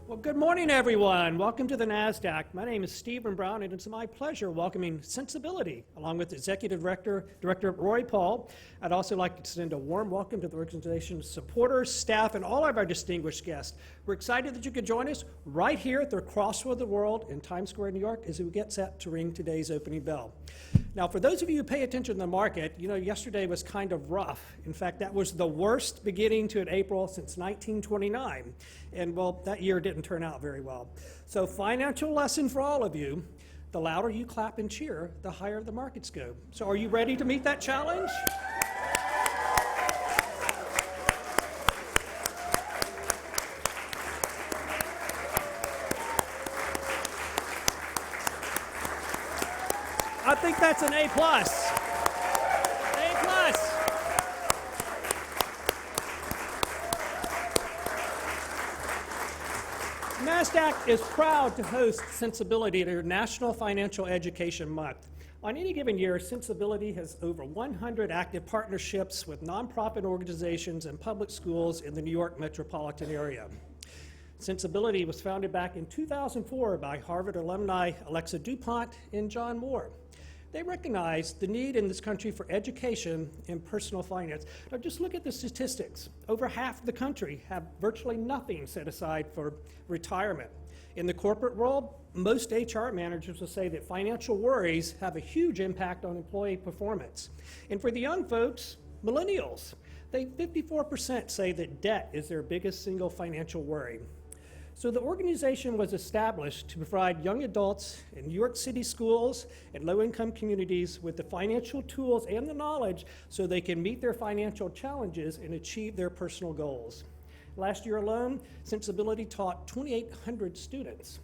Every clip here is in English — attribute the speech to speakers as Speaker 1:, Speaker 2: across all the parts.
Speaker 1: Well, good morning, everyone. Welcome to the NASDAQ. My name is Stephen Brown, and it's my pleasure welcoming Sensibility, along with Executive Director Roy Paul. I'd also like to send a warm welcome to the organization's supporters, staff, and all of our distinguished guests. We're excited that you could join us right here at the crossroad of the world in Times Square, New York, as we get set to ring today's opening bell. Now, for those of you who pay attention to the market, you know, yesterday was kind of rough. In fact, that was the worst beginning to an April since 1929. And, well, that year didn't turn out very well. So, financial lesson for all of you: the louder you clap and cheer, the higher the markets go. So, are you ready to meet that challenge? I think that's an A+. A+. NASDAQ is proud to host Sensibility at our National Financial Education Month. On any given year, Sensibility has over 100 active partnerships with nonprofit organizations and public schools in the New York metropolitan area. Sensibility was founded back in 2004 by Harvard alumni Alexa DuPont and John Moore. They recognized the need in this country for education and personal finance. Now, just look at the statistics. Over half the country have virtually nothing set aside for retirement. In the corporate world, most HR managers will say that financial worries have a huge impact on employee performance. And for the young folks, millennials, 54% say that debt is their biggest single financial worry. So the organization was established to provide young adults in New York City schools and low-income communities with the financial tools and the knowledge so they can meet their financial challenges and achieve their personal goals. Last year alone, Sensibility taught 2,800 students.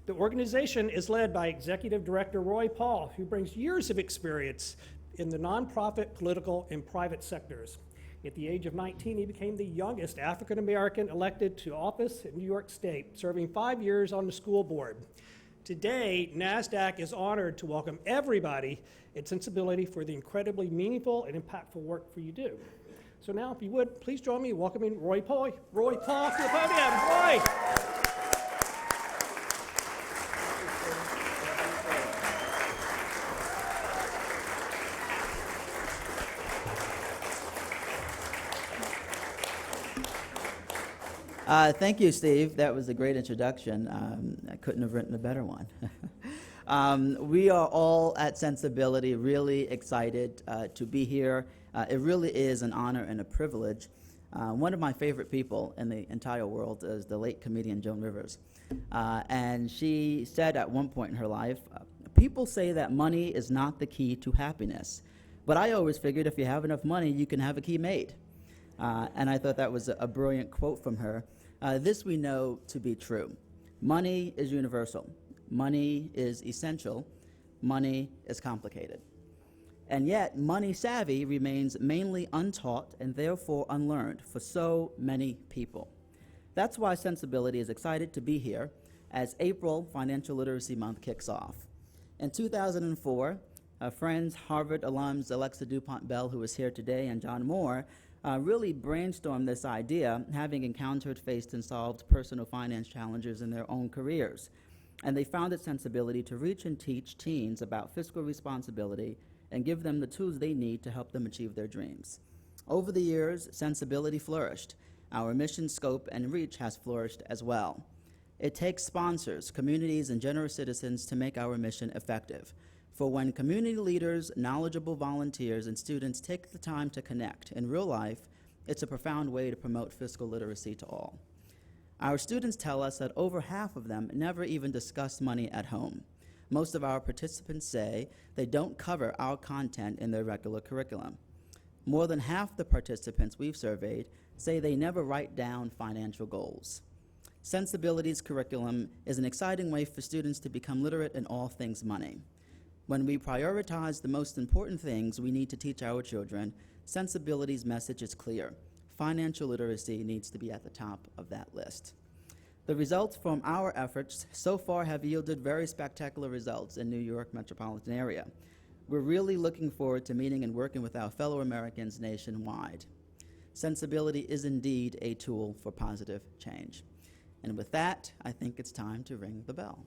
Speaker 1: The organization is led by Executive Director Roy Paul, who brings years of experience in the nonprofit, political, and private sectors. At the age of 19, he became the youngest African-American elected to office in New York State, serving 5 years on the school board. Today, NASDAQ is honored to welcome everybody at Sensibility for the incredibly meaningful and impactful work you do. So now, if you would, please join me in welcoming Roy Paul to the podium. Roy!
Speaker 2: Thank you, Steve. That was a great introduction. I couldn't have written a better one. We are all at Sensibility really excited to be here. It really is an honor and a privilege. One of my favorite people in the entire world is the late comedian Joan Rivers. And she said at one point in her life, people say that money is not the key to happiness. But I always figured if you have enough money, you can have a key made. And I thought that was a brilliant quote from her. This we know to be true. Money is universal. Money is essential. Money is complicated. And yet, money savvy remains mainly untaught and therefore unlearned for so many people. That's why Sensibility is excited to be here as April Financial Literacy Month kicks off. In 2004, friends, Harvard alums Alexa DuPont Bell, who is here today, and John Moore, really brainstormed this idea, having encountered, faced, and solved personal finance challenges in their own careers. And they founded Sensibility to reach and teach teens about fiscal responsibility and give them the tools they need to help them achieve their dreams. Over the years, Sensibility flourished. Our mission, scope, and reach has flourished as well. It takes sponsors, communities, and generous citizens to make our mission effective. For when community leaders, knowledgeable volunteers, and students take the time to connect in real life, it's a profound way to promote fiscal literacy to all. Our students tell us that over half of them never even discuss money at home. Most of our participants say they don't cover our content in their regular curriculum. More than half the participants we've surveyed say they never write down financial goals. Sensibility's curriculum is an exciting way for students to become literate in all things money. When we prioritize the most important things we need to teach our children, Sensibility's message is clear. Financial literacy needs to be at the top of that list. The results from our efforts so far have yielded very spectacular results in New York metropolitan area. We're really looking forward to meeting and working with our fellow Americans nationwide. Sensibility is indeed a tool for positive change. And with that, I think it's time to ring the bell.